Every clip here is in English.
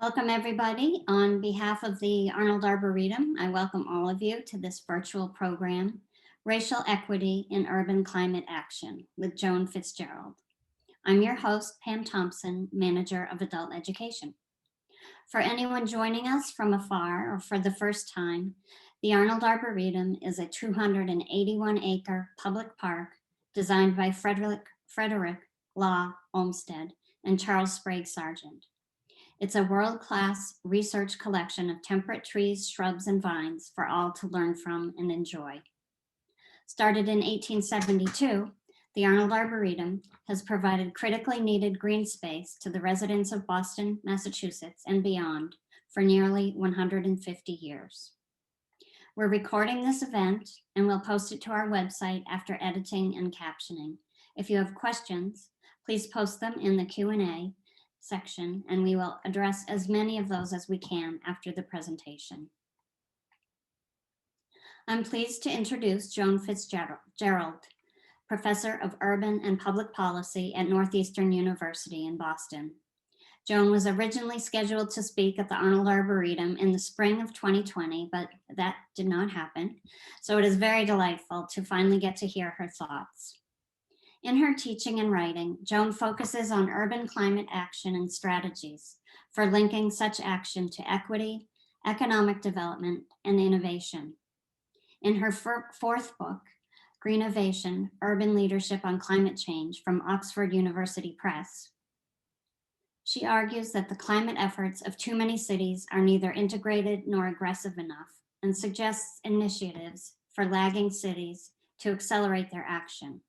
Welcome, everybody. On behalf of the Arnold Arboretum, I welcome all of you to this virtual program, Racial Equity in Urban Climate Action with Joan Fitzgerald. I'm your host, Pam Thompson, Manager of Adult Education. For anyone joining us from afar or for the first time, the Arnold Arboretum is a 281-acre public park designed by Frederick Law Olmsted and Charles Sprague Sargent. It's a world-class research collection of temperate trees, shrubs, and vines for all to learn from and enjoy. Started in 1872, the Arnold Arboretum has provided critically needed green space to the residents of Boston, Massachusetts, and beyond for nearly 150 years. We're recording this event and we'll post it to our website after editing and captioning. If you have questions, please post them in the Q&A section, and we will address as many of those as we can after the presentation. I'm pleased to introduce Joan Fitzgerald, Professor of Urban and Public Policy at Northeastern University in Boston. Joan was originally scheduled to speak at the Arnold Arboretum in the spring of 2020, but that did not happen. So it is very delightful to finally get to hear her thoughts. In her teaching and writing, Joan focuses on urban climate action and strategies for linking such action to equity, economic development, and innovation. In her fourth book, Greenovation, Urban Leadership on Climate Change from Oxford University Press, she argues that the climate efforts of too many cities are neither integrated nor aggressive enough and suggests initiatives for lagging cities to accelerate their action.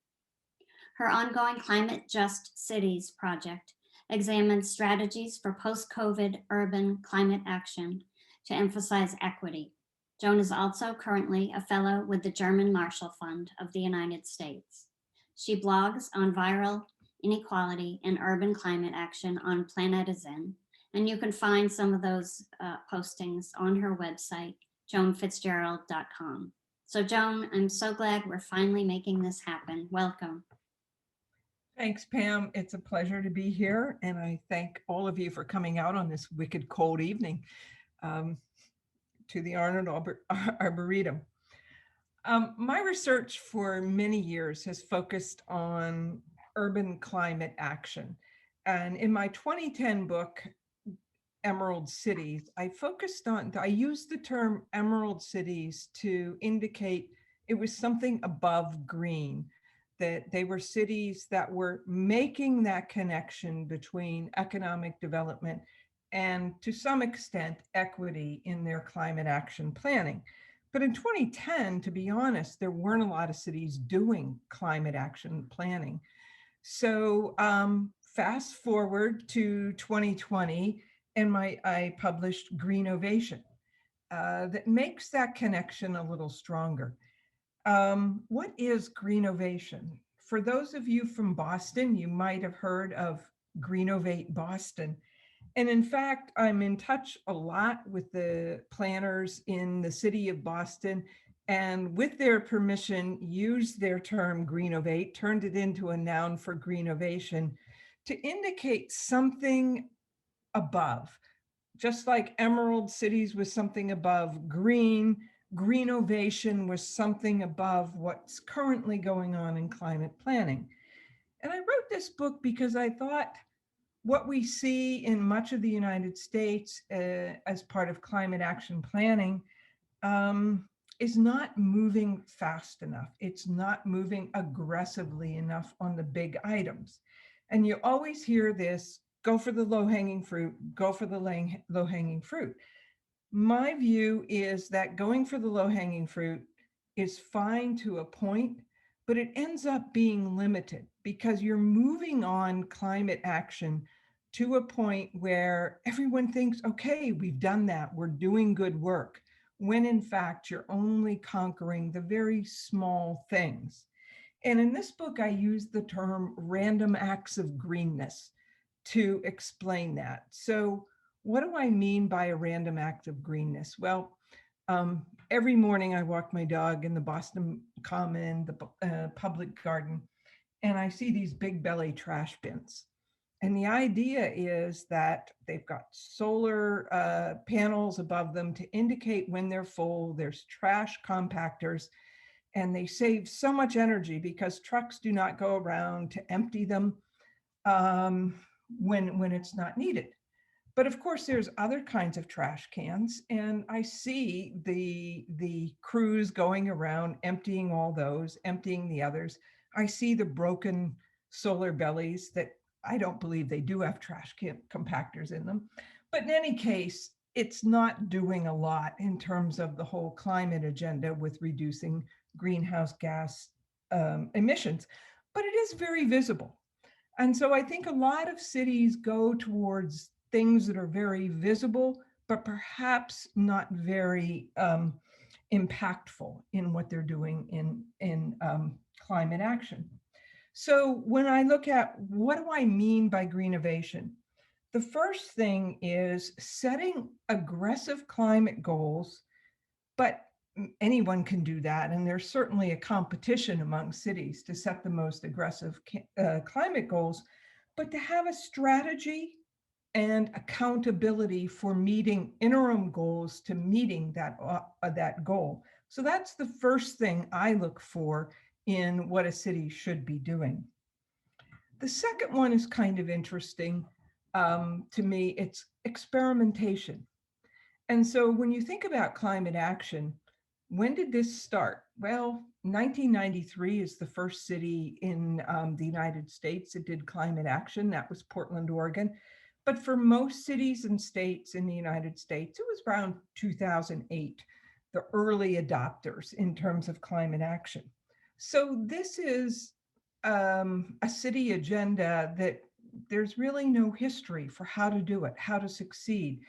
Her ongoing Climate Just Cities project examines strategies for post-COVID urban climate action to emphasize equity. Joan is also currently a fellow with the German Marshall Fund of the United States. She blogs on viral inequality and urban climate action on Planetizen, and you can find some of those postings on her website, joanfitzgerald.com. So Joan, I'm so glad we're finally making this happen. Welcome. Thanks, Pam. It's a pleasure to be here, and I thank all of you for coming out on this wicked cold evening to the Arnold Arboretum. My research for many years has focused on urban climate action. And in my 2010 book, Emerald Cities, I used the term Emerald Cities to indicate it was something above green, that they were cities that were making that connection between economic development and, to some extent, equity in their climate action planning. But in 2010, to be honest, there weren't a lot of cities doing climate action planning. So fast forward to 2020, and I published Greenovation that makes that connection a little stronger. What is Greenovation? For those of you from Boston, you might have heard of Greenovate Boston. And in fact, I'm in touch a lot with the planners in the city of Boston, and with their permission, used their term Greenovate, turned it into a noun for Greenovation to indicate something above. Just like Emerald Cities was something above green, Greenovation was something above what's currently going on in climate planning. And I wrote this book because I thought what we see in much of the United States as part of climate action planning is not moving fast enough. It's not moving aggressively enough on the big items. And you always hear this, go for the low-hanging fruit, go for the low-hanging fruit. My view is that going for the low-hanging fruit is fine to a point, but it ends up being limited because you're moving on climate action to a point where everyone thinks, okay, we've done that, we're doing good work, when in fact you're only conquering the very small things. And in this book, I use the term random acts of greenness to explain that. So what do I mean by a random act of greenness? Well, every morning I walk my dog in the Boston Common, the public garden, and I see these big belly trash bins. And the idea is that they've got solar panels above them to indicate when they're full. There's trash compactors, and they save so much energy because trucks do not go around to empty them when it's not needed. But of course, there's other kinds of trash cans, and I see the crews going around emptying all those, emptying the others. I see the broken solar bellies that I don't believe they do have trash can compactors in them. But in any case, it's not doing a lot in terms of the whole climate agenda with reducing greenhouse gas emissions, but it is very visible. And so I think a lot of cities go towards things that are very visible, but perhaps not very impactful in what they're doing in climate action. So when I look at what do I mean by greenovation, the first thing is setting aggressive climate goals, but anyone can do that. And there's certainly a competition among cities to set the most aggressive climate goals, but to have a strategy and accountability for meeting interim goals to meeting that goal. So that's the first thing I look for in what a city should be doing. The second one is kind of interesting to me. It's experimentation. And so when you think about climate action, when did this start? Well, 1993 is the first city in the United States that did climate action. That was Portland, Oregon. But for most cities and states in the United States, it was around 2008, the early adopters in terms of climate action. So this is a city agenda that there's really no history for how to do it, how to succeed.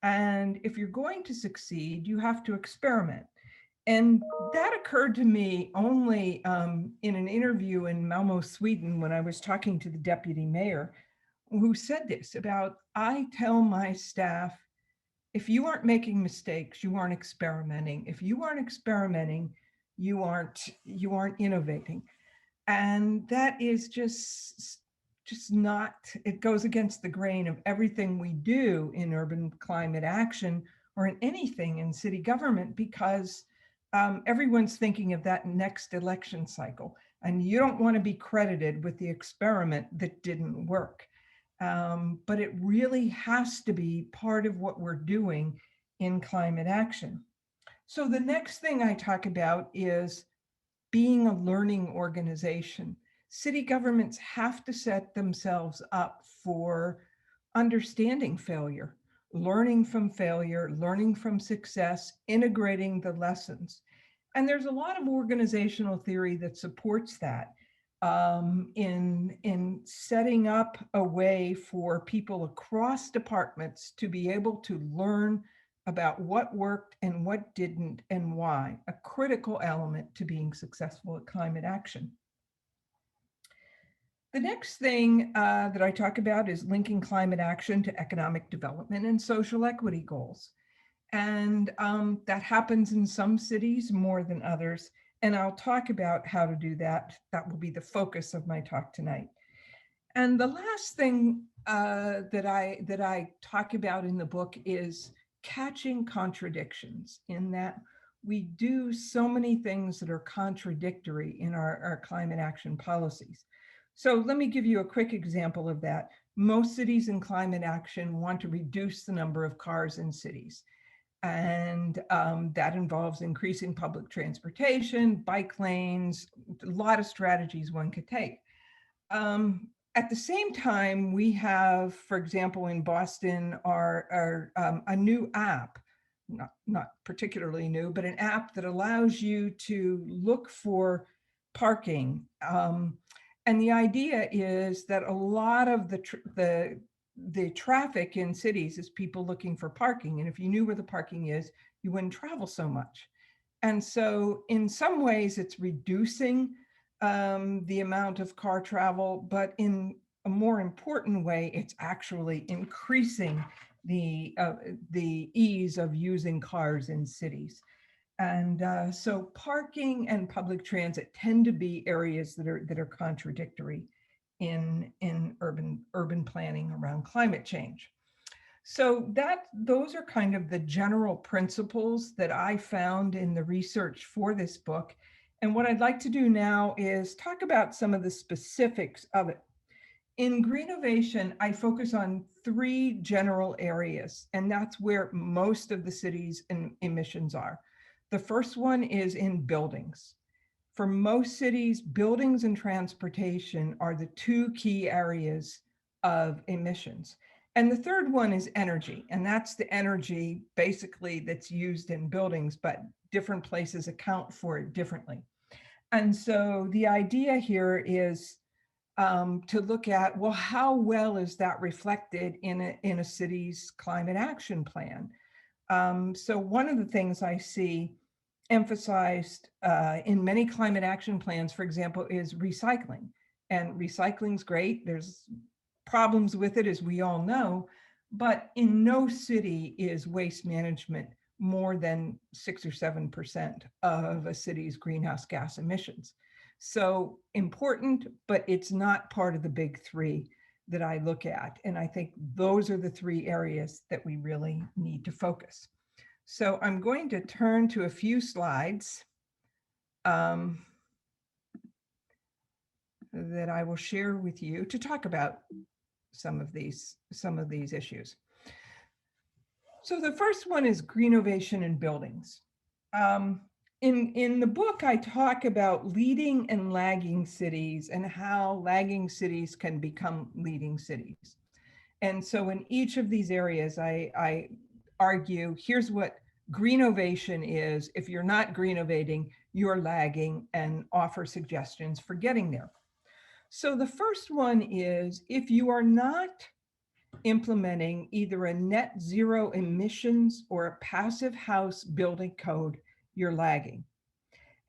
And if you're going to succeed, you have to experiment. And that occurred to me only in an interview in Malmö, Sweden, when I was talking to the deputy mayor, who said this about, I tell my staff, if you aren't making mistakes, you aren't experimenting. If you aren't experimenting, you aren't innovating. And that is just not, it goes against the grain of everything we do in urban climate action or in anything in city government, because everyone's thinking of that next election cycle. And you don't want to be credited with the experiment that didn't work. But it really has to be part of what we're doing in climate action. So the next thing I talk about is being a learning organization. City governments have to set themselves up for understanding failure, learning from failure, learning from success, integrating the lessons. And there's a lot of organizational theory that supports that in setting up a way for people across departments to be able to learn about what worked and what didn't and why, a critical element to being successful at climate action. The next thing that I talk about is linking climate action to economic development and social equity goals. And that happens in some cities more than others. And I'll talk about how to do that. That will be the focus of my talk tonight. And the last thing that I talk about in the book is catching contradictions, in that we do so many things that are contradictory in our climate action policies. So let me give you a quick example of that. Most cities in climate action want to reduce the number of cars in cities. And that involves increasing public transportation, bike lanes, a lot of strategies one could take. At the same time, we have, for example, in Boston, a new app, not particularly new, but an app that allows you to look for parking. And the idea is that a lot of the traffic in cities is people looking for parking. And if you knew where the parking is, you wouldn't travel so much. And so in some ways, it's reducing the amount of car travel, but in a more important way, it's actually increasing the ease of using cars in cities. And so parking and public transit tend to be areas that are contradictory in urban planning around climate change. So those are kind of the general principles that I found in the research for this book. And what I'd like to do now is talk about some of the specifics of it. In Greenovation, I focus on 3 general areas, and that's where most of the city's emissions are. The first one is in buildings. For most cities, buildings and transportation are the 2 key areas of emissions. And the third one is energy, and that's the energy basically that's used in buildings, but different places account for it differently. And so the idea here is to look at, well, how well is that reflected in a city's climate action plan? So one of the things I see emphasized in many climate action plans, for example, is recycling. And recycling's great. There's problems with it, as we all know, but in no city is waste management more than 6 or 7% of a city's greenhouse gas emissions. So important, but it's not part of the big 3 that I look at. And I think those are the 3 areas that we really need to focus. So I'm going to turn to a few slides that I will share with you to talk about some of these issues. So the first one is Greenovation in buildings. In the book, I talk about leading and lagging cities and how lagging cities can become leading cities. And so in each of these areas, I argue, here's what Greenovation is. If you're not Greenovating, you're lagging, and offer suggestions for getting there. So the first one is, if you are not implementing either a net zero emissions or a passive house building code, you're lagging.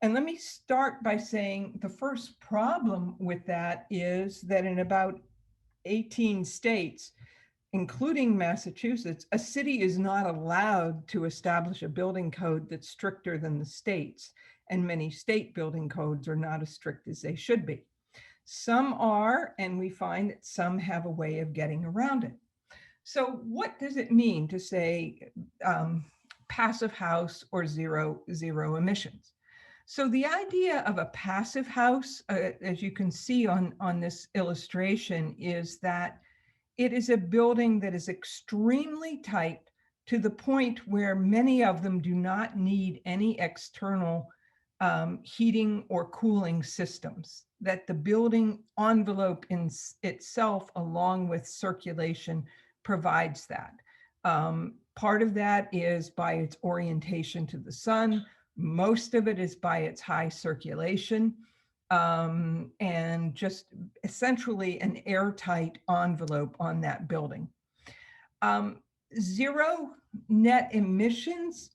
And let me start by saying the first problem with that is that in about 18 states, including Massachusetts, a city is not allowed to establish a building code that's stricter than the states. And many state building codes are not as strict as they should be. Some are, and we find that some have a way of getting around it. So what does it mean to say passive house or zero emissions? So the idea of a passive house, as you can see on this illustration, is that it is a building that is extremely tight to the point where many of them do not need any external heating or cooling systems, that the building envelope in itself, along with circulation, provides that. Part of that is by its orientation to the sun. Most of it is by its high circulation, and just essentially an airtight envelope on that building. Zero net emissions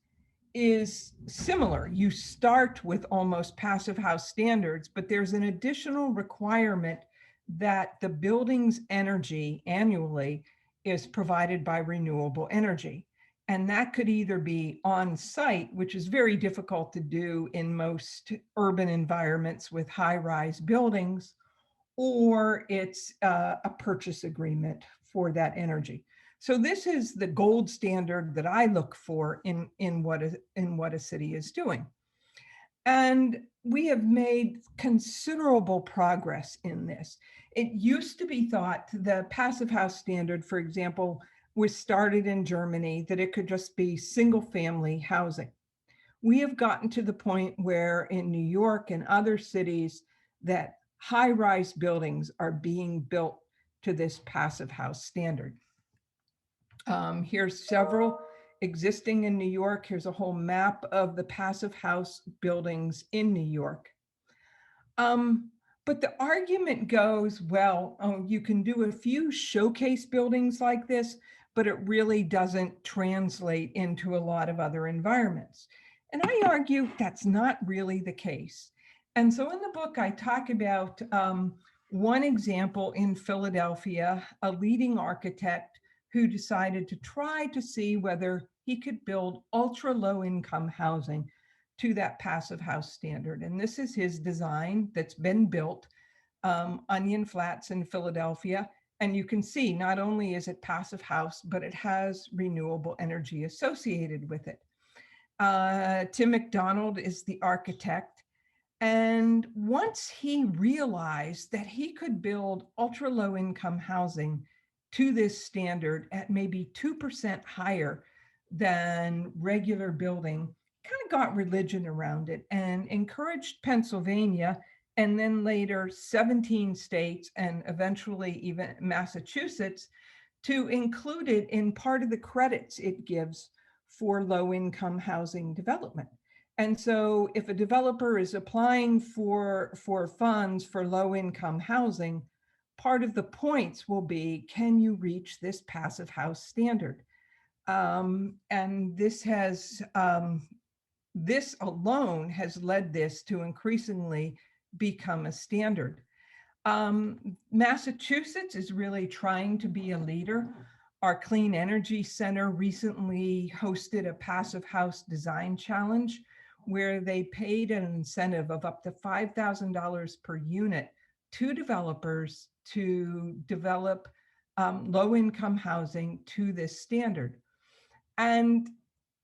is similar. You start with almost passive house standards, but there's an additional requirement that the building's energy annually is provided by renewable energy. And that could either be on site, which is very difficult to do in most urban environments with high-rise buildings, or it's a purchase agreement for that energy. So this is the gold standard that I look for in what a city is doing. And we have made considerable progress in this. It used to be thought the passive house standard, for example, was started in Germany, that it could just be single family housing. We have gotten to the point where in New York and other cities that high-rise buildings are being built to this passive house standard. Here's several existing in New York. Here's a whole map of the passive house buildings in New York. But the argument goes, well, you can do a few showcase buildings like this, but it really doesn't translate into a lot of other environments. And I argue that's not really the case. And so in the book, I talk about one example in Philadelphia, a leading architect who decided to try to see whether he could build ultra low income housing to that passive house standard. And this is his design that's been built. Onion Flats in Philadelphia. And you can see not only is it passive house, but it has renewable energy associated with it. Tim McDonald is the architect. And once he realized that he could build ultra low income housing to this standard at maybe 2% higher than regular building, kind of got religion around it and encouraged Pennsylvania and then later 17 states and eventually even Massachusetts to include it in part of the credits it gives for low-income housing development. And so if a developer is applying for funds for low-income housing, part of the points will be, can you reach this passive house standard? And this alone has led this to increasingly become a standard. Massachusetts is really trying to be a leader. Our Clean Energy Center recently hosted a passive house design challenge where they paid an incentive of up to $5,000 per unit to developers to develop low-income housing to this standard. And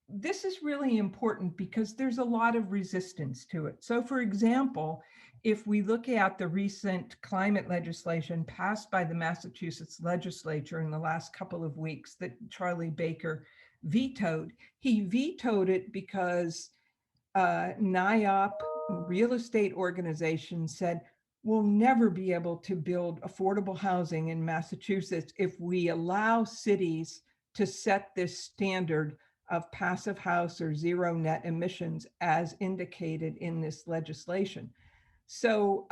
this is really important because there's a lot of resistance to it. So for example, if we look at the recent climate legislation passed by the Massachusetts legislature in the last couple of weeks that Charlie Baker vetoed, he vetoed it because NIOP, real estate organization, said we'll never be able to build affordable housing in Massachusetts if we allow cities to set this standard of passive house or zero net emissions as indicated in this legislation. So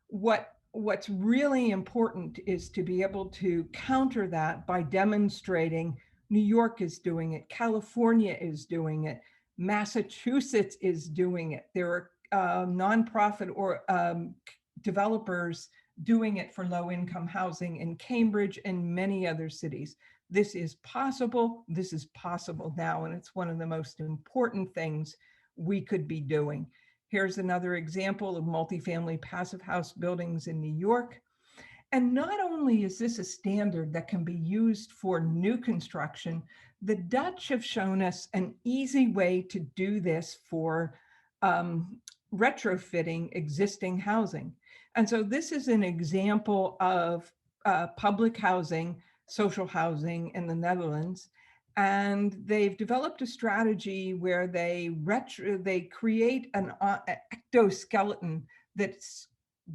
what's really important is to be able to counter that by demonstrating New York is doing it, California is doing it, Massachusetts is doing it. There are nonprofit or developers doing it for low-income housing in Cambridge and many other cities. This is possible now, and it's one of the most important things we could be doing. Here's another example of multifamily passive house buildings in New York. And not only is this a standard that can be used for new construction, the Dutch have shown us an easy way to do this for retrofitting existing housing. And so this is an example of public housing, social housing in the Netherlands. And they've developed a strategy where they create an ectoskeleton that's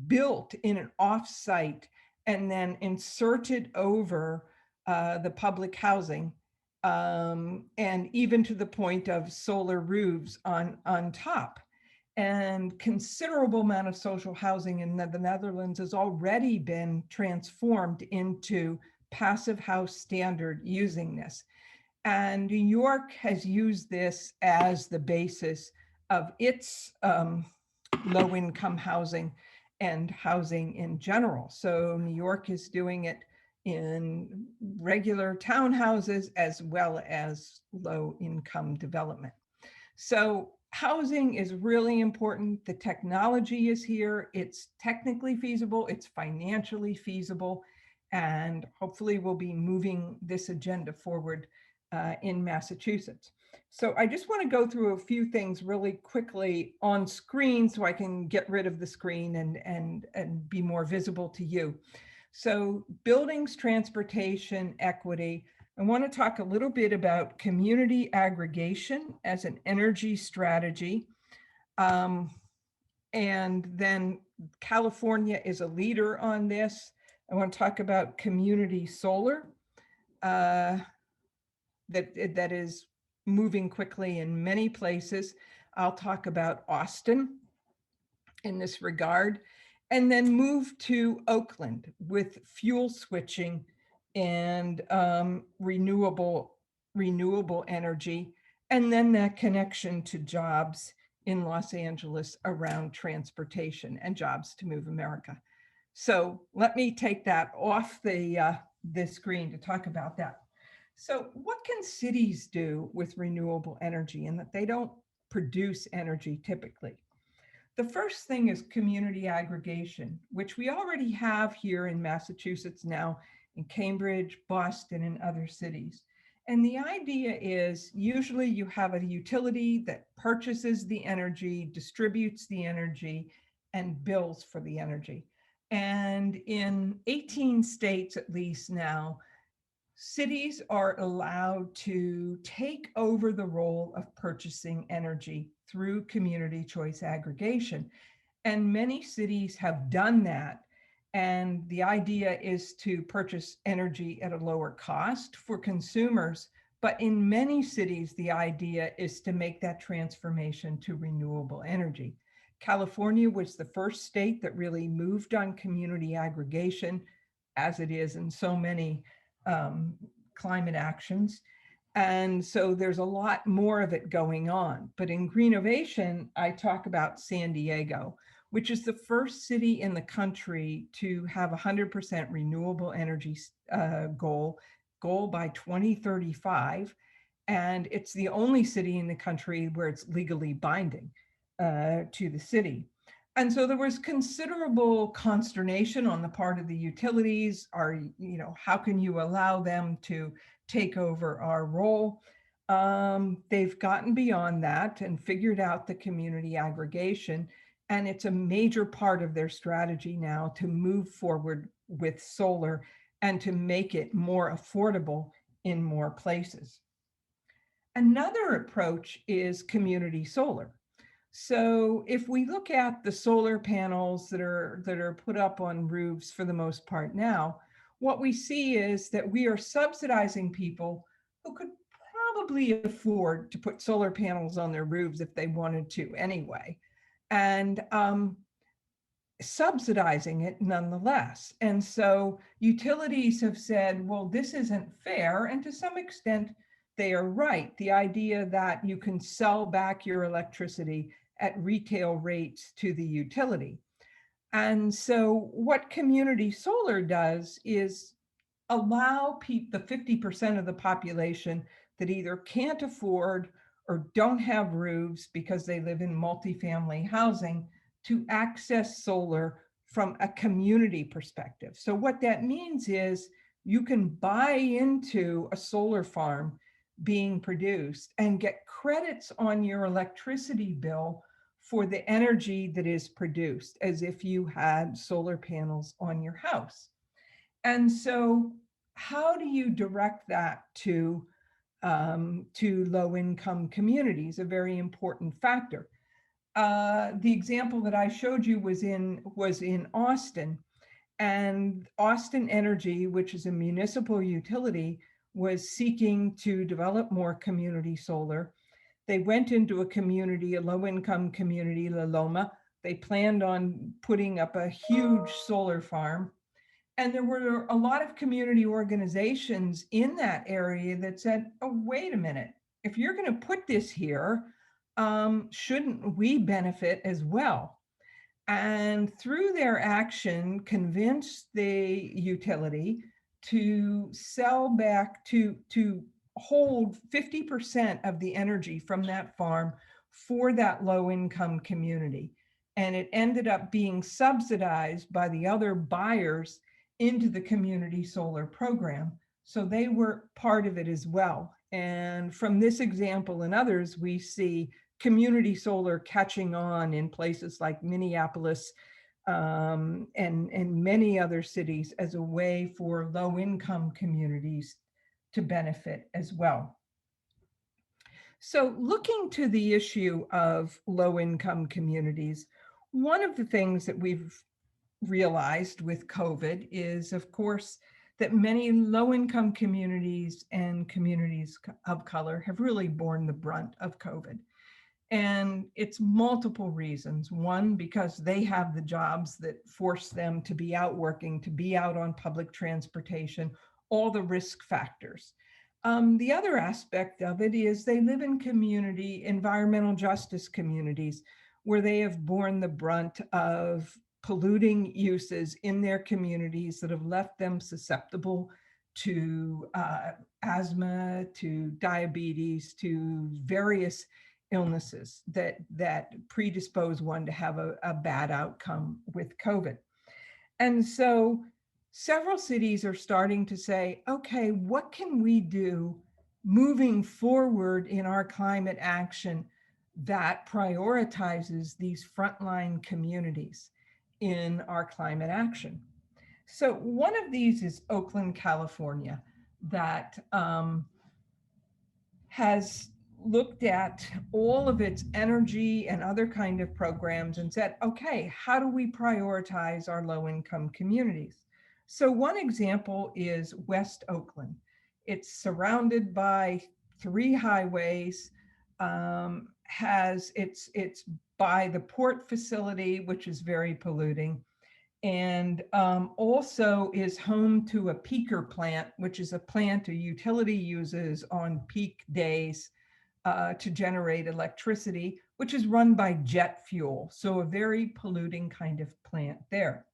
built in an offsite and then inserted over the public housing, and even to the point of solar roofs on top. And considerable amount of social housing in the Netherlands has already been transformed into passive house standard using this. And New York has used this as the basis of its low-income housing and housing in general. So New York is doing it in regular townhouses as well as low-income development. So housing is really important. The technology is here. It's technically feasible. It's financially feasible. And hopefully we'll be moving this agenda forward in Massachusetts. So I just want to go through a few things really quickly on screen so I can get rid of the screen and be more visible to you. So buildings, transportation, equity. I want to talk a little bit about community aggregation as an energy strategy. And then California is a leader on this. I want to talk about community solar that is moving quickly in many places. I'll talk about Austin in this regard, and then move to Oakland with fuel switching and renewable energy, and then that connection to jobs in Los Angeles around transportation and jobs to move America. So let me take that off the screen to talk about that. So what can cities do with renewable energy in that they don't produce energy typically? The first thing is community aggregation, which we already have here in Massachusetts now, in Cambridge, Boston, and other cities. And the idea is usually you have a utility that purchases the energy, distributes the energy, and bills for the energy. And in 18 states, at least now, cities are allowed to take over the role of purchasing energy through community choice aggregation. And many cities have done that. And the idea is to purchase energy at a lower cost for consumers. But in many cities, the idea is to make that transformation to renewable energy. California was the first state that really moved on community aggregation, as it is in so many climate actions. And so there's a lot more of it going on. But in Greenovation, I talk about San Diego, which is the first city in the country to have 100% renewable energy goal by 2035. And it's the only city in the country where it's legally binding to the city. And so there was considerable consternation on the part of the utilities. How can you allow them to take over our role? They've gotten beyond that and figured out the community aggregation. And it's a major part of their strategy now to move forward with solar and to make it more affordable in more places. Another approach is community solar. So if we look at the solar panels that are put up on roofs for the most part now, what we see is that we are subsidizing people who could probably afford to put solar panels on their roofs if they wanted to anyway, and subsidizing it nonetheless. And so utilities have said, well, this isn't fair. And to some extent, they are right. The idea that you can sell back your electricity at retail rates to the utility. And so what community solar does is allow the 50% of the population that either can't afford or don't have roofs because they live in multifamily housing to access solar from a community perspective. So what that means is you can buy into a solar farm being produced and get credits on your electricity bill for the energy that is produced, as if you had solar panels on your house. And so how do you direct that to low-income communities? A very important factor. The example that I showed you was in Austin, and Austin Energy, which is a municipal utility, was seeking to develop more community solar. They went into a low-income community, La Loma. They planned on putting up a huge solar farm. And there were a lot of community organizations in that area that said, oh, wait a minute, if you're going to put this here, shouldn't we benefit as well? And through their action, convinced the utility to sell back, to hold 50% of the energy from that farm for that low-income community. And it ended up being subsidized by the other buyers into the community solar program. So they were part of it as well. And from this example and others, we see community solar catching on in places like Minneapolis and many other cities as a way for low-income communities to benefit as well. So looking to the issue of low-income communities, one of the things that we've realized with COVID is, of course, that many low-income communities and communities of color have really borne the brunt of COVID. And it's multiple reasons. One, because they have the jobs that force them to be out working, to be out on public transportation, all the risk factors. The other aspect of it is they live in environmental justice communities, where they have borne the brunt of polluting uses in their communities that have left them susceptible to asthma, to diabetes, to various illnesses that predispose one to have a bad outcome with COVID. And so several cities are starting to say, okay, what can we do moving forward in our climate action that prioritizes these frontline communities in our climate action? So one of these is Oakland, California, that has looked at all of its energy and other kind of programs and said, okay, how do we prioritize our low-income communities? So one example is West Oakland. It's surrounded by 3 highways, it's by the port facility, which is very polluting, and also is home to a peaker plant, which is a plant a utility uses on peak days to generate electricity, which is run by jet fuel. So a very polluting kind of plant there.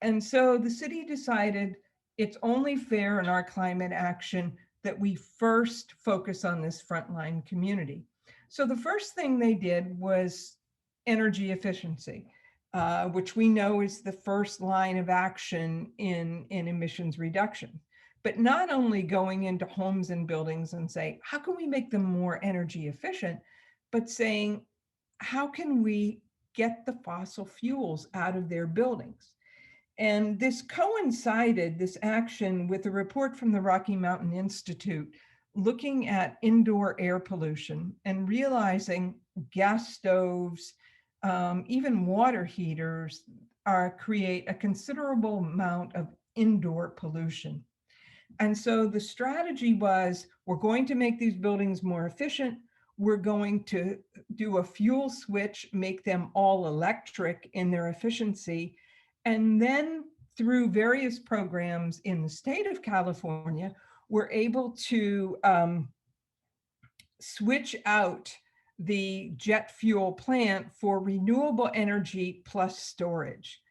And so the city decided it's only fair in our climate action that we first focus on this frontline community. So the first thing they did was energy efficiency, which we know is the first line of action in emissions reduction. But not only going into homes and buildings and say, how can we make them more energy efficient, but saying, how can we get the fossil fuels out of their buildings? And this coincided, this action, with a report from the Rocky Mountain Institute looking at indoor air pollution and realizing gas stoves, even water heaters create a considerable amount of indoor pollution. And so the strategy was, we're going to make these buildings more efficient. We're going to do a fuel switch, make them all electric in their efficiency. And then through various programs in the state of California, we're able to switch out the jet fuel plant for renewable energy plus storage.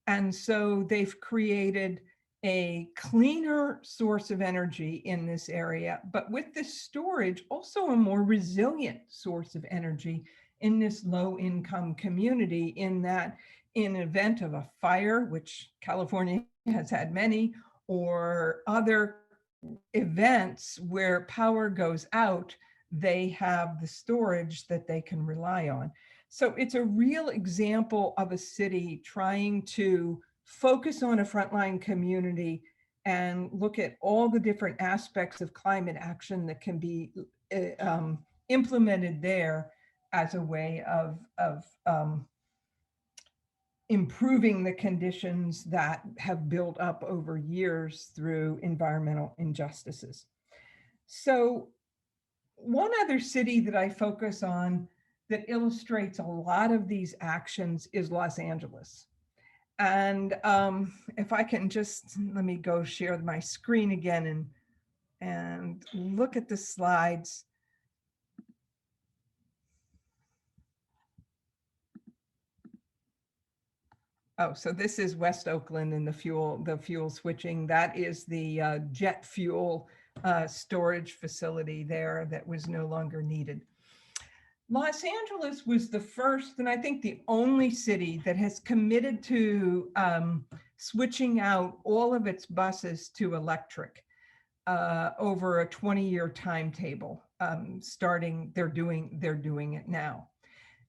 And so they've created a cleaner source of energy in this area, but with this storage, also a more resilient source of energy in this low-income community, in that in event of a fire, which California has had many, or other events where power goes out, they have the storage that they can rely on. So it's a real example of a city trying to focus on a frontline community and look at all the different aspects of climate action that can be implemented there as a way of improving the conditions that have built up over years through environmental injustices. So one other city that I focus on that illustrates a lot of these actions is Los Angeles. And if I can just, let me go share my screen again and look at the slides. Oh, so this is West Oakland and the fuel switching. That is the jet fuel storage facility there that was no longer needed. Los Angeles was the first, and I think the only city that has committed to switching out all of its buses to electric over a 20-year timetable. They're doing it now.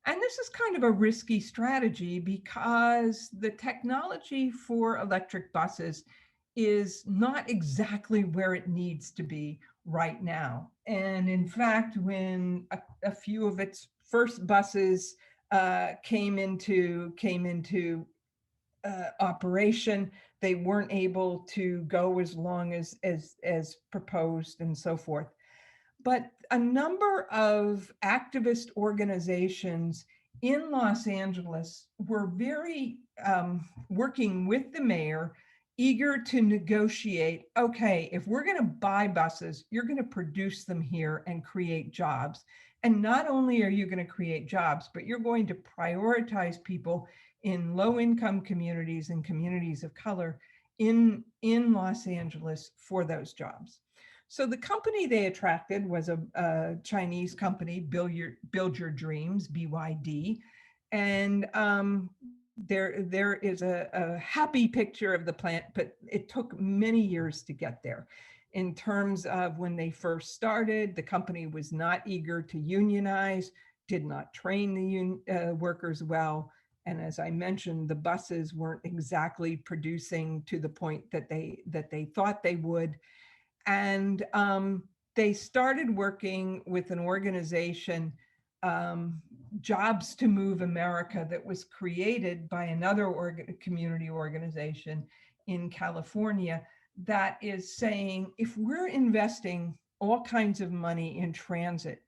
And this is kind of a risky strategy because the technology for electric buses is not exactly where it needs to be right now. And in fact, when a few of its first buses came into operation, they weren't able to go as long as proposed and so forth. But a number of activist organizations in Los Angeles were very working with the mayor, eager to negotiate, okay, if we're going to buy buses, you're going to produce them here and create jobs. And not only are you going to create jobs, but you're going to prioritize people in low-income communities and communities of color in Los Angeles for those jobs. So the company they attracted was a Chinese company, Build Your Dreams, BYD. And there is a happy picture of the plant, but it took many years to get there. In terms of when they first started, the company was not eager to unionize, did not train the workers well. And as I mentioned, the buses weren't exactly producing to the point that they thought they would. And they started working with an organization, Jobs to Move America, that was created by another community organization in California that is saying, if we're investing all kinds of money in transit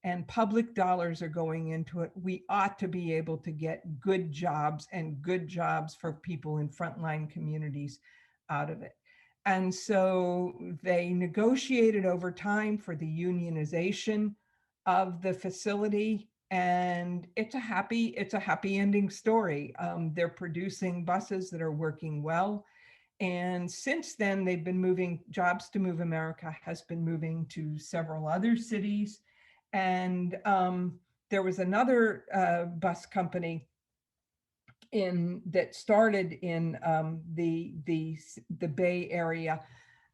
and public dollars are going into it, we ought to be able to get good jobs and good jobs for people in frontline communities out of it. And so they negotiated over time for the unionization of the facility, and it's a happy ending story. They're producing buses that are working well. And since then, they've been moving. Jobs to Move America has been moving to several other cities. And there was another bus company that started in the Bay Area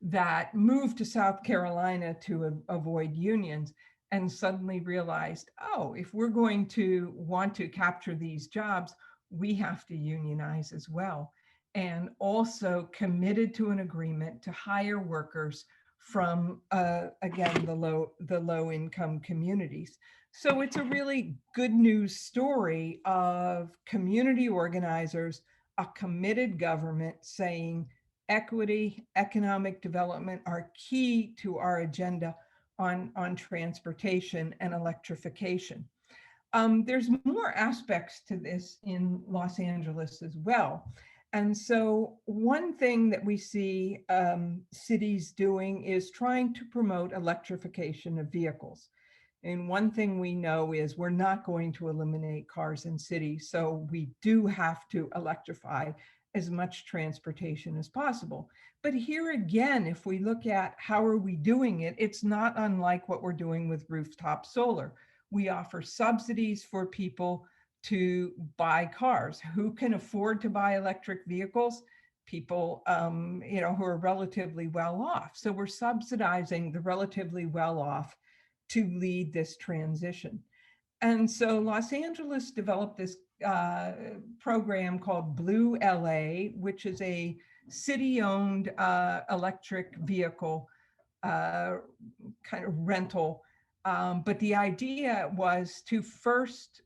that moved to South Carolina to avoid unions, and suddenly realized, oh, if we're going to want to capture these jobs, we have to unionize as well. And also committed to an agreement to hire workers from, again, the low income communities. So it's a really good news story of community organizers, a committed government saying equity, economic development are key to our agenda on transportation and electrification. There's more aspects to this in Los Angeles as well. And so one thing that we see cities doing is trying to promote electrification of vehicles. And one thing we know is we're not going to eliminate cars in cities. So we do have to electrify as much transportation as possible. But here again, if we look at how are we doing it, it's not unlike what we're doing with rooftop solar. We offer subsidies for people to buy cars. Who can afford to buy electric vehicles? People who are relatively well off. So we're subsidizing the relatively well off to lead this transition. And so Los Angeles developed this program called Blue LA, which is a city-owned electric vehicle kind of rental. But the idea was to first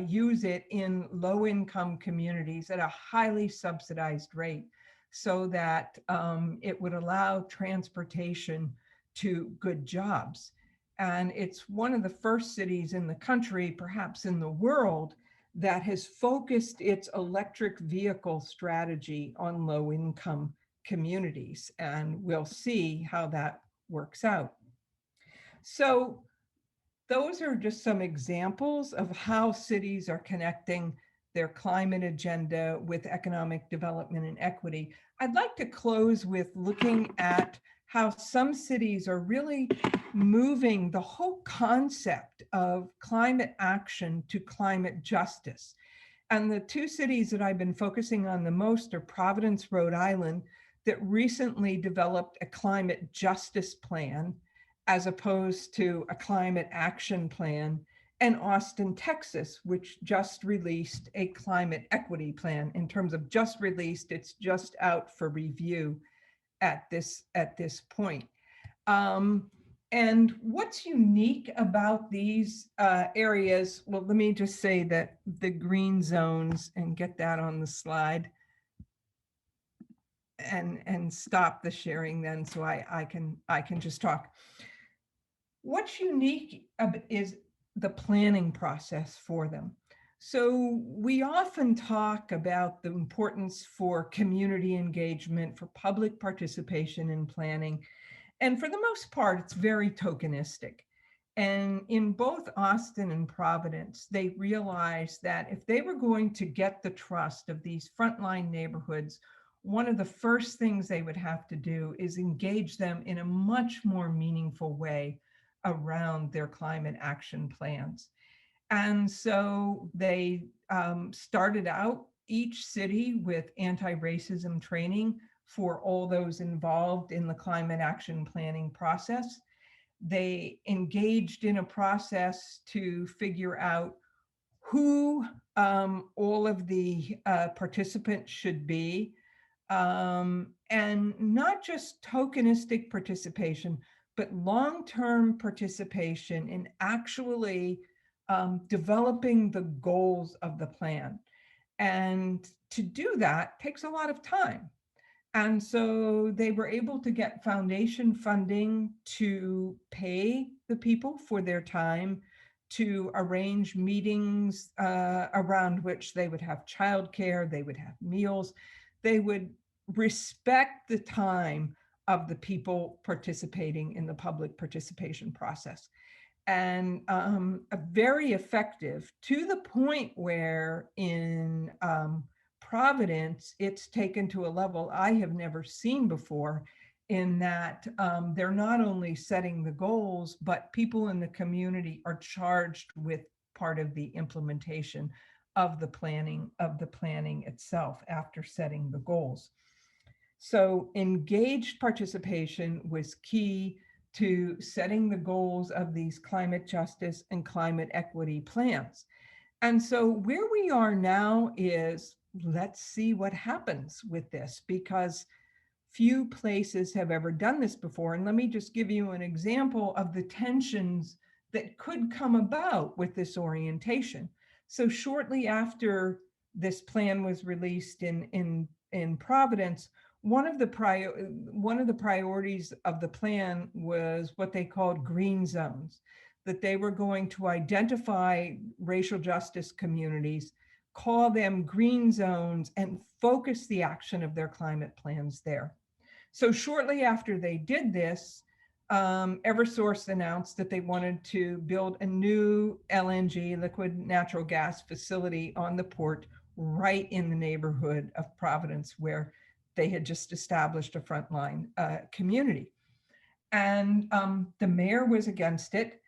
use it in low-income communities at a highly subsidized rate so that it would allow transportation to good jobs. And it's one of the first cities in the country, perhaps in the world, that has focused its electric vehicle strategy on low-income communities. And we'll see how that works out. So those are just some examples of how cities are connecting their climate agenda with economic development and equity. I'd like to close with looking at how some cities are really moving the whole concept of climate action to climate justice. And the two cities that I've been focusing on the most are Providence, Rhode Island, that recently developed a climate justice plan as opposed to a climate action plan, and Austin, Texas, which just released a climate equity plan. In terms of just released, it's just out for review at this point. And what's unique about these areas? Well, let me just say that the green zones, and get that on the slide, and stop the sharing then, so I can just talk. What's unique is the planning process for them. So we often talk about the importance for community engagement, for public participation in planning. And for the most part, it's very tokenistic. And in both Austin and Providence, they realized that if they were going to get the trust of these frontline neighborhoods one of the first things they would have to do is engage them in a much more meaningful way around their climate action plans. And so they started out each city with anti-racism training for all those involved in the climate action planning process. They engaged in a process to figure out who all of the participants should be, and not just tokenistic participation, but long-term participation in actually developing the goals of the plan. And to do that takes a lot of time. And so they were able to get foundation funding to pay the people for their time, to arrange meetings around which they would have childcare, they would have meals, they would respect the time of the people participating in the public participation process. And very effective, to the point where in Providence, it's taken to a level I have never seen before, in that they're not only setting the goals, but people in the community are charged with part of the implementation of the planning itself after setting the goals. So engaged participation was key to setting the goals of these climate justice and climate equity plans. And so where we are now is, let's see what happens with this, because few places have ever done this before. And let me just give you an example of the tensions that could come about with this orientation. So shortly after this plan was released in Providence, one of the priorities of the plan was what they called green zones, that they were going to identify racial justice communities, call them green zones, and focus the action of their climate plans there. So shortly after they did this, Eversource announced that they wanted to build a new LNG, liquid natural gas facility on the port right in the neighborhood of Providence, where they had just established a frontline community. And the mayor was against it.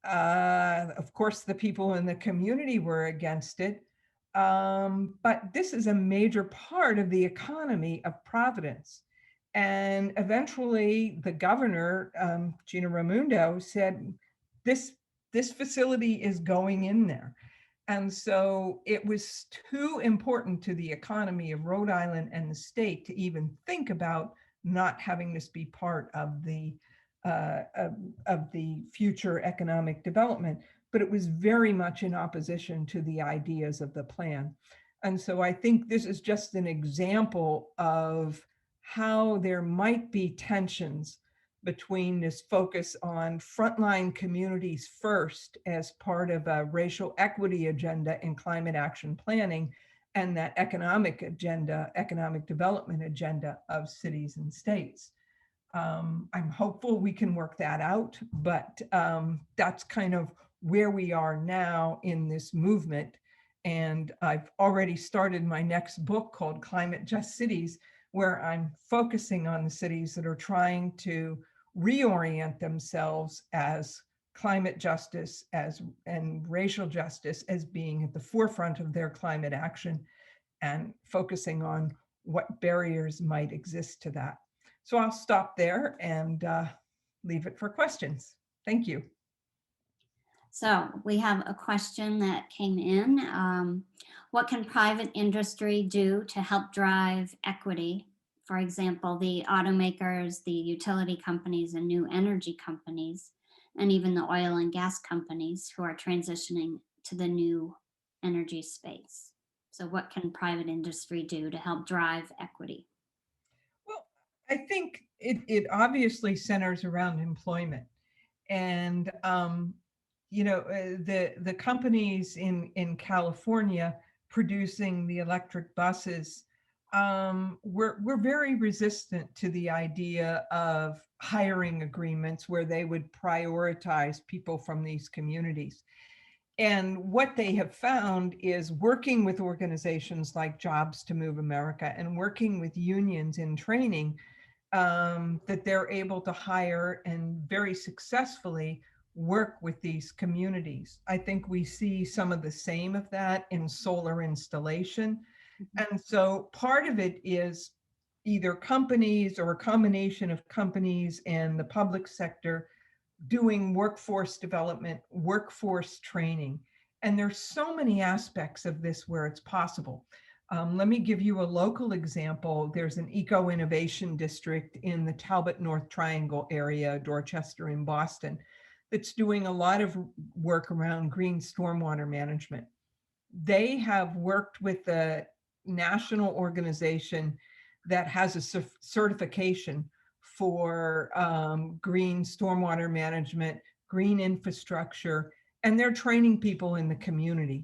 Of course, the people in the community were against it. But this is a major part of the economy of Providence. And eventually the governor, Gina Raimondo, said, this facility is going in there. And so it was too important to the economy of Rhode Island and the state to even think about not having this be part of the future economic development. But it was very much in opposition to the ideas of the plan. And so I think this is just an example of how there might be tensions between this focus on frontline communities first as part of a racial equity agenda in climate action planning, and that economic development agenda of cities and states. I'm hopeful we can work that out, but that's kind of where we are now in this movement. And I've already started my next book called Climate Just Cities, where I'm focusing on the cities that are trying to reorient themselves as climate justice and racial justice as being at the forefront of their climate action, and focusing on what barriers might exist to that. So I'll stop there and leave it for questions. Thank you. So we have a question that came in. What can private industry do to help drive equity? For example, the automakers, the utility companies and new energy companies, and even the oil and gas companies who are transitioning to the new energy space. So what can private industry do to help drive equity? Well, I think it obviously centers around employment. And you know, the companies in California producing the electric buses were very resistant to the idea of hiring agreements where they would prioritize people from these communities. And what they have found is working with organizations like Jobs to Move America and working with unions in training, that they're able to hire and very successfully work with these communities. I think we see some of the same of that in solar installation. And so part of it is either companies or a combination of companies and the public sector doing workforce development, workforce training. And there's so many aspects of this where it's possible. Let me give you a local example. There's an eco-innovation district in the Talbot North Triangle area, Dorchester in Boston, that's doing a lot of work around green stormwater management. They have worked with a national organization that has a certification for green stormwater management, green infrastructure, and they're training people in the community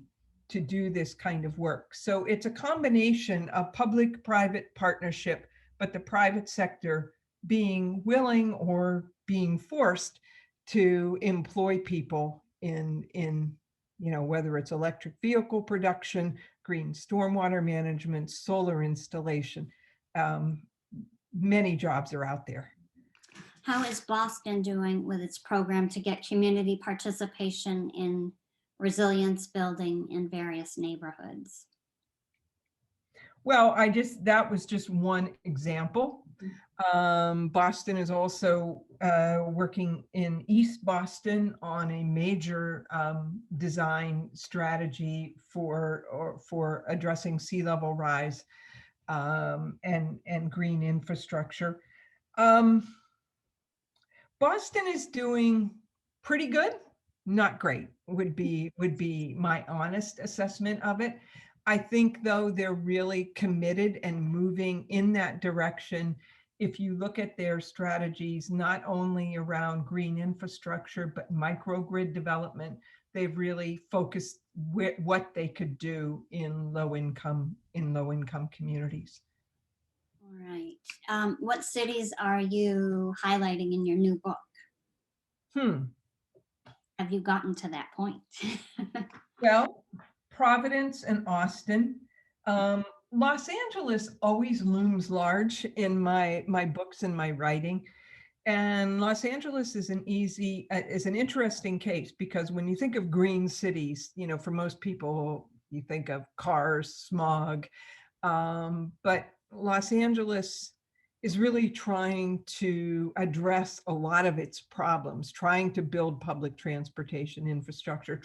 to do this kind of work. So it's a combination of public-private partnership, but the private sector being willing or being forced to employ people in whether it's electric vehicle production, green stormwater management, solar installation. Many jobs are out there. How is Boston doing with its program to get community participation in resilience building in various neighborhoods? Well, that was just one example. Boston is also working in East Boston on a major design strategy for addressing sea level rise and green infrastructure. Boston is doing pretty good, not great, would be my honest assessment of it. I think, though, they're really committed and moving in that direction. If you look at their strategies, not only around green infrastructure, but microgrid development, they've really focused what they could do in low income communities. All right. What cities are you highlighting in your new book? Have you gotten to that point? Well, Providence and Austin. Los Angeles always looms large in my books and my writing. And Los Angeles is an interesting case, because when you think of green cities, for most people, you think of cars, smog. But Los Angeles is really trying to address a lot of its problems, trying to build public transportation infrastructure,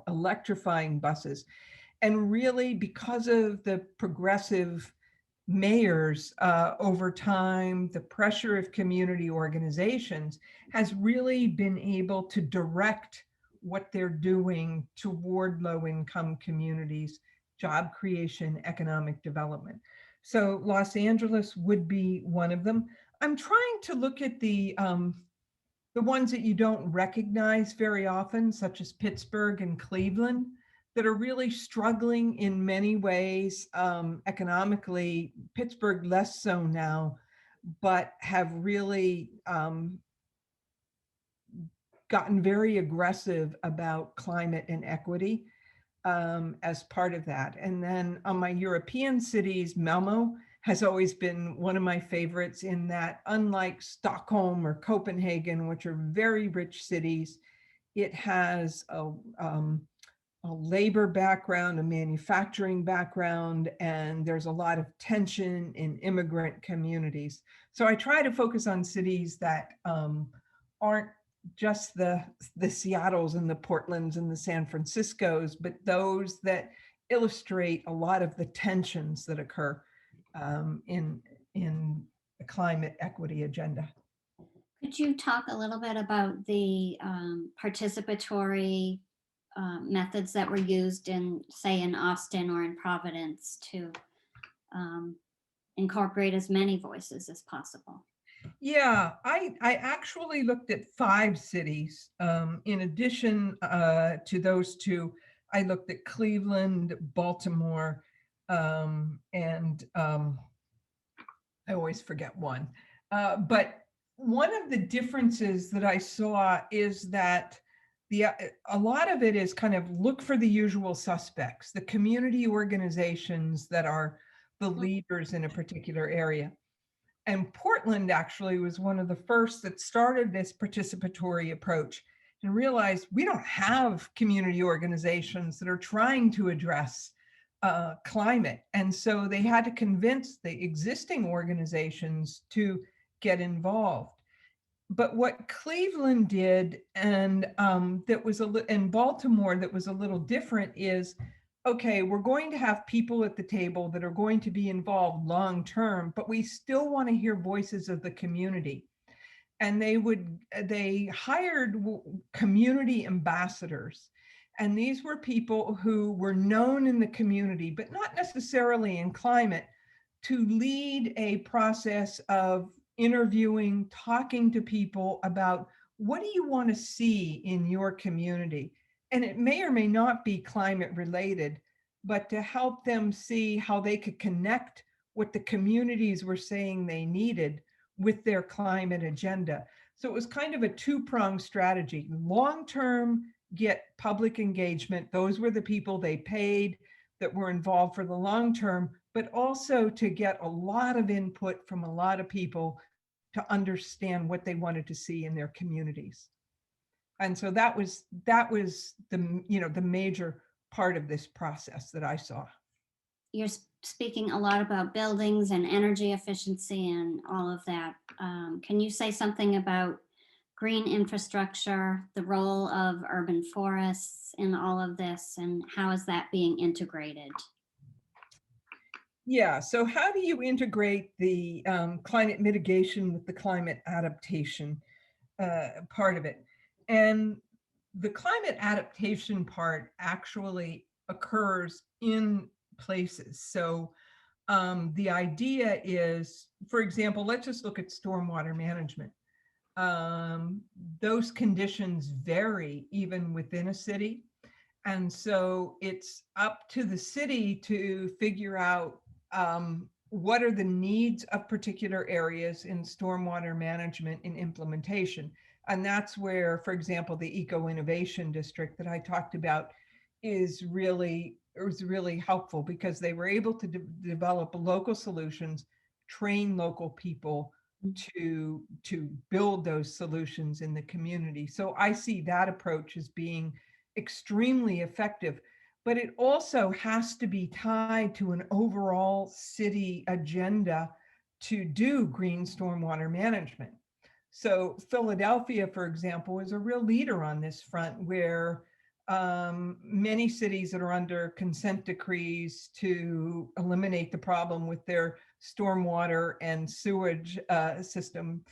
electrifying buses. And really, because of the progressive mayors over time, the pressure of community organizations has really been able to direct what they're doing toward low-income communities, job creation, economic development. So Los Angeles would be one of them. I'm trying to look at the ones that you don't recognize very often, such as Pittsburgh and Cleveland, that are really struggling in many ways economically. Pittsburgh less so now, but have really gotten very aggressive about climate and equity as part of that. And then on my European cities, Malmo has always been one of my favorites, in that, unlike Stockholm or Copenhagen, which are very rich cities, it has a labor background, a manufacturing background, and there's a lot of tension in immigrant communities. So I try to focus on cities that aren't just the Seattles and the Portlands and the San Franciscos, but those that illustrate a lot of the tensions that occur in the climate equity agenda. Could you talk a little bit about the participatory methods that were used in, say, in Austin or in Providence to incorporate as many voices as possible? Yeah, I actually looked at 5 cities. In addition to those 2, I looked at Cleveland, Baltimore, and I always forget one. But one of the differences that I saw is that a lot of it is kind of look for the usual suspects, the community organizations that are the leaders in a particular area. And Portland actually was one of the first that started this participatory approach and realized we don't have community organizations that are trying to address climate. And so they had to convince the existing organizations to get involved. But what Cleveland did, and that was in Baltimore, that was a little different is, okay, we're going to have people at the table that are going to be involved long term, but we still want to hear voices of the community. And they hired community ambassadors. And these were people who were known in the community, but not necessarily in climate, to lead a process of interviewing, talking to people about what do you want to see in your community? And it may or may not be climate related, but to help them see how they could connect what the communities were saying they needed with their climate agenda. So it was kind of a two-pronged strategy. Long-term, get public engagement. Those were the people they paid that were involved for the long term, but also to get a lot of input from a lot of people to understand what they wanted to see in their communities. And so that was the major part of this process that I saw. You're speaking a lot about buildings and energy efficiency and all of that. Can you say something about green infrastructure, the role of urban forests in all of this, and how is that being integrated? Yeah, so how do you integrate the climate mitigation with the climate adaptation part of it? And the climate adaptation part actually occurs in places. So the idea is, for example, let's just look at stormwater management. Those conditions vary even within a city. And so it's up to the city to figure out what are the needs of particular areas in stormwater management and implementation. And that's where, for example, the Eco-Innovation District that I talked about was really helpful, because they were able to develop local solutions, train local people to build those solutions in the community. So I see that approach as being extremely effective, but it also has to be tied to an overall city agenda to do green stormwater management. So Philadelphia, for example, is a real leader on this front, where many cities that are under consent decrees to eliminate the problem with their stormwater and sewage system,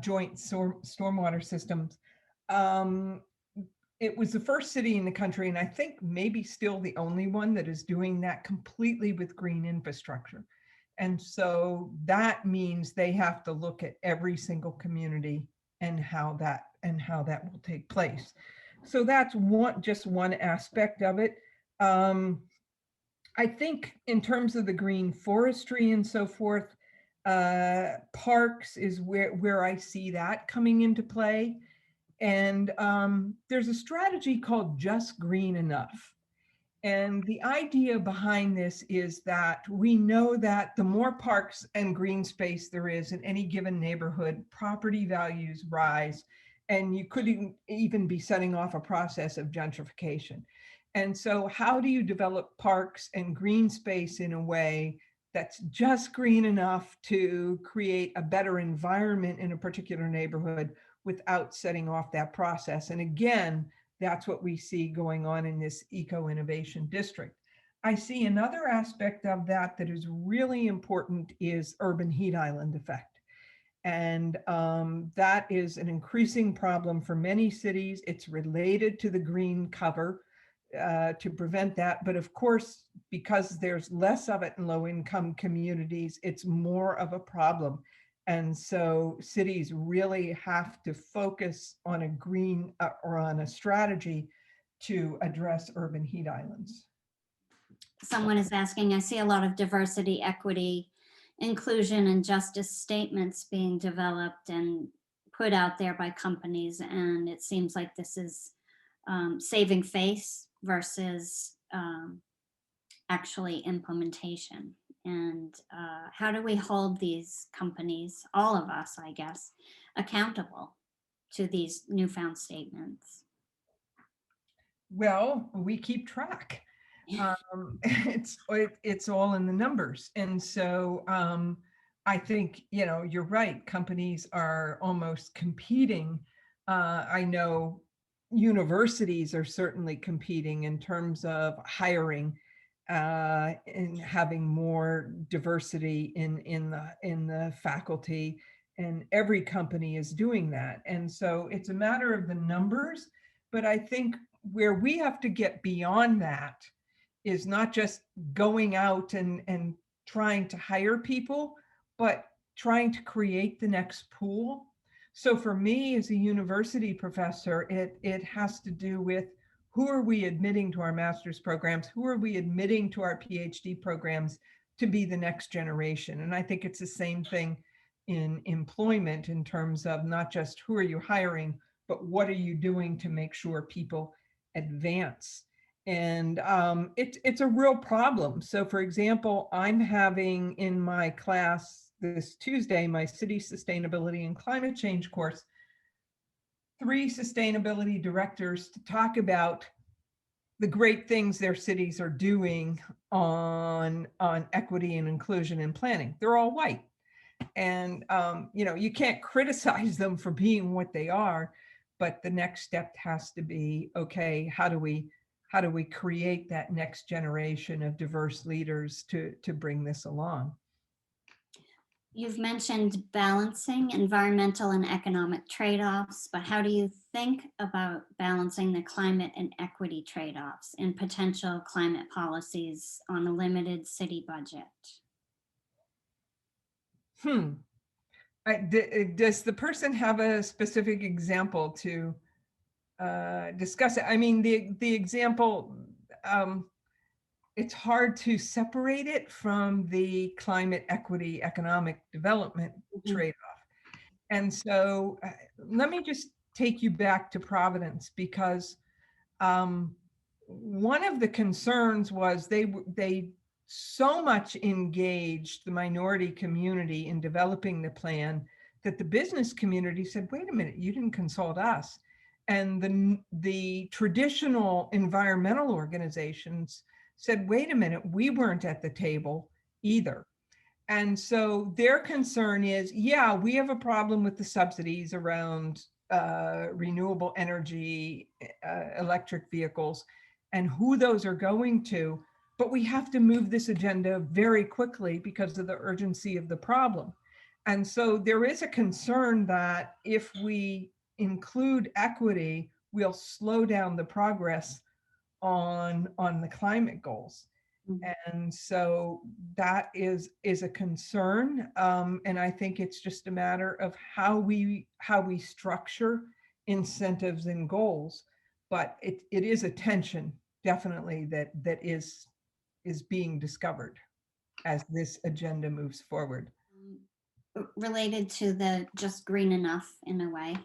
joint stormwater systems. It was the first city in the country, and I think maybe still the only one, that is doing that completely with green infrastructure. And so that means they have to look at every single community and how that will take place. So that's just one aspect of it. I think in terms of the green forestry and so forth, parks is where I see that coming into play. And there's a strategy called Just Green Enough. And the idea behind this is that we know that the more parks and green space there is in any given neighborhood, property values rise, and you could even be setting off a process of gentrification. And so how do you develop parks and green space in a way that's just green enough to create a better environment in a particular neighborhood without setting off that process? And again, that's what we see going on in this Eco-Innovation District. I see another aspect of that is really important is urban heat island effect. And that is an increasing problem for many cities. It's related to the green cover to prevent that. But of course, because there's less of it in low-income communities, it's more of a problem. And so cities really have to focus on a green or on a strategy to address urban heat islands. Someone is asking, I see a lot of diversity, equity, inclusion, and justice statements being developed and put out there by companies. And it seems like this is saving face versus actually implementation. And how do we hold these companies, all of us, I guess, accountable to these newfound statements? Well, we keep track. It's all in the numbers. And so I think, you're right. Companies are almost competing. I know universities are certainly competing in terms of hiring and having more diversity in the faculty. And every company is doing that. And so it's a matter of the numbers. But I think where we have to get beyond that is not just going out and trying to hire people, but trying to create the next pool. So for me as a university professor, it has to do with who are we admitting to our master's programs? Who are we admitting to our PhD programs to be the next generation? And I think it's the same thing in employment in terms of not just who are you hiring, but what are you doing to make sure people advance? And it's a real problem. So for example, I'm having in my class this Tuesday, my city sustainability and climate change course, 3 sustainability directors to talk about the great things their cities are doing on equity and inclusion in planning. They're all white. And you can't criticize them for being what they are, but the next step has to be, okay, how do we create that next generation of diverse leaders to bring this along? You've mentioned balancing environmental and economic trade-offs, but how do you think about balancing the climate and equity trade-offs in potential climate policies on a limited city budget? Does the person have a specific example to discuss it? I mean, the example, it's hard to separate it from the climate equity economic development trade-off. And so let me just take you back to Providence, because one of the concerns was they so much engaged the minority community in developing the plan that the business community said, wait a minute, you didn't consult us. And the traditional environmental organizations said, wait a minute, we weren't at the table either. And so their concern is, yeah, we have a problem with the subsidies around renewable energy, electric vehicles, and who those are going to, but we have to move this agenda very quickly because of the urgency of the problem. And so there is a concern that if we include equity, we'll slow down the progress on the climate goals. And so that is a concern. And I think it's just a matter of how we structure incentives and goals. But it is a tension, definitely, that is being discovered as this agenda moves forward. Related to the just green enough in a way,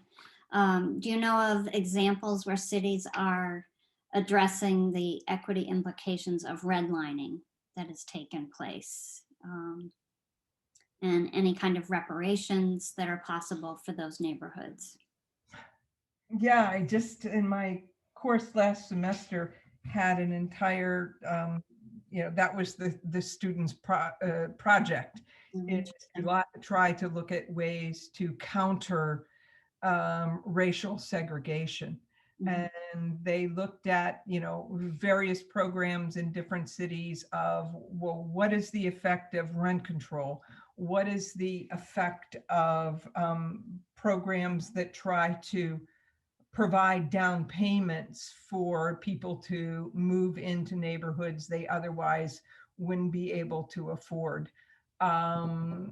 do you know of examples where cities are addressing the equity implications of redlining that has taken place, and any kind of reparations that are possible for those neighborhoods? Yeah, I just, in my course last semester, had an entire, that was the students' project, is to try to look at ways to counter racial segregation. And they looked at, various programs in different cities of, well, what is the effect of rent control? What is the effect of programs that try to provide down payments for people to move into neighborhoods they otherwise wouldn't be able to afford? Off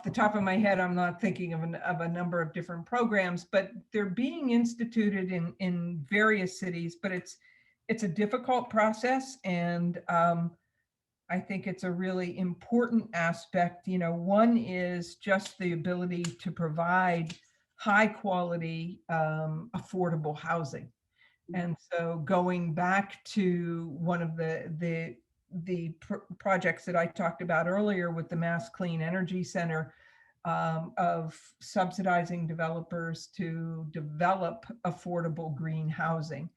the top of my head, I'm not thinking of a number of different programs, but they're being instituted in various cities, but it's a difficult process. And I think it's a really important aspect. One is just the ability to provide high quality, affordable housing. And so going back to one of the projects that I talked about earlier with the Mass Clean Energy Center, of subsidizing developers to develop affordable green housing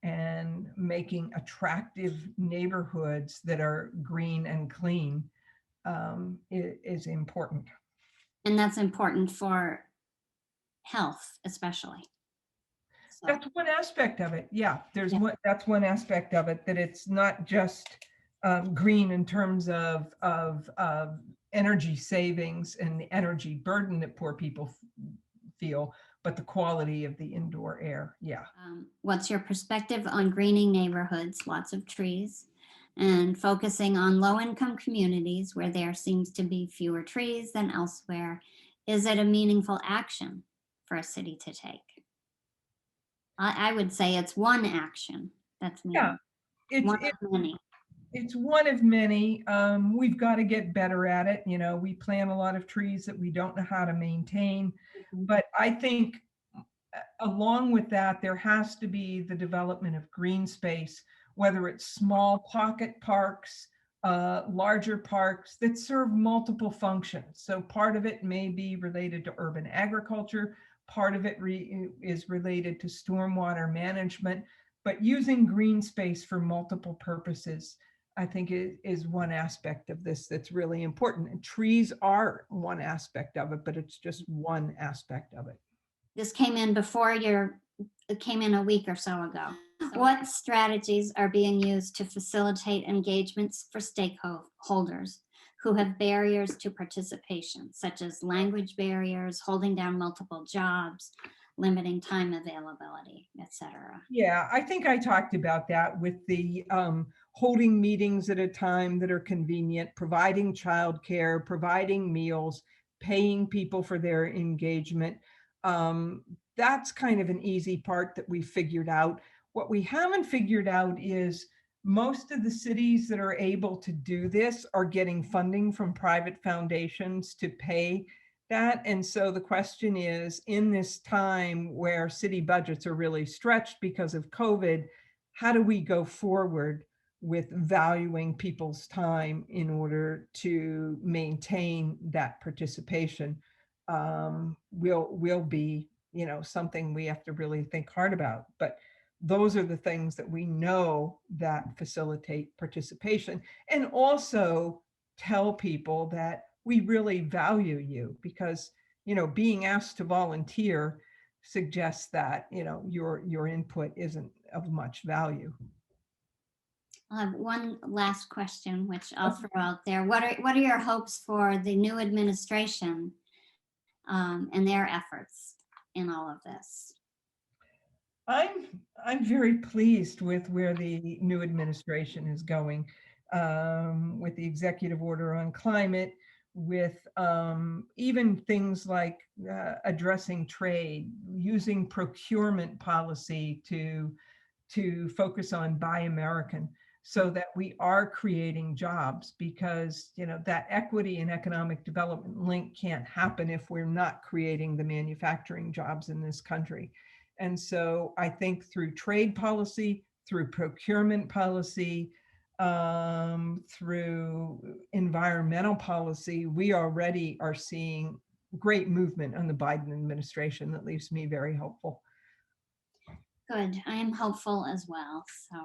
and making attractive neighborhoods that are green and clean, is important. And that's important for health, especially. So, That's one aspect of it. Yeah, Yeah. that's one aspect of it, that it's not just green in terms of energy savings and the energy burden that poor people feel, but the quality of the indoor air. Yeah. what's your perspective on greening neighborhoods, lots of trees, and focusing on low-income communities where there seems to be fewer trees than elsewhere? Is it a meaningful action for a city to take? I would say it's one action that's Yeah, meaningful, one of many. it's one of many. We've got to get better at it. You know, we plant a lot of trees that we don't know how to maintain. But I think along with that, there has to be the development of green space, whether it's small pocket parks, larger parks that serve multiple functions. So part of it may be related to urban agriculture, part of it is related to stormwater management, but using green space for multiple purposes, I think is one aspect of this that's really important. And trees are one aspect of it, but it's just one aspect of it. This came in it came in a week or so ago. What strategies are being used to facilitate engagements for stakeholders who have barriers to participation, such as language barriers, holding down multiple jobs, limiting time availability, etc.? Yeah, I think I talked about that with the holding meetings at a time that are convenient, providing childcare, providing meals, paying people for their engagement. That's kind of an easy part that we figured out. What we haven't figured out is most of the cities that are able to do this are getting funding from private foundations to pay that. And so the question is, in this time where city budgets are really stretched because of COVID, how do we go forward with valuing people's time in order to maintain that participation? Will be, you know, something we have to really think hard about. But those are the things that we know that facilitate participation, and also tell people that we really value you, because, you know, being asked to volunteer suggests that, you know, your input isn't of much value. I'll have one last question, which I'll throw out there. What are your hopes for the new administration and their efforts in all of this? I'm very pleased with where the new administration is going, with the executive order on climate, with even things like addressing trade, using procurement policy to focus on Buy American, so that we are creating jobs, because, you know, that equity and economic development link can't happen if we're not creating the manufacturing jobs in this country. And so I think through trade policy, through procurement policy, through environmental policy, we already are seeing great movement on the Biden administration that leaves me very hopeful. Good. I am hopeful as well. So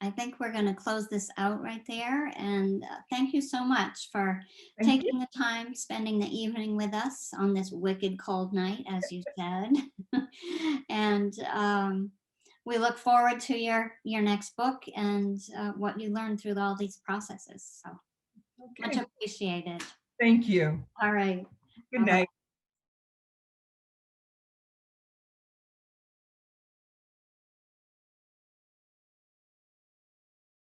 I think we're going to close this out right there. And thank you so much for taking the time, spending the evening with us on this wicked cold night, as you said. And we look forward to your next book and what you learned through all these processes. So much appreciated. Thank you. All right. Good night.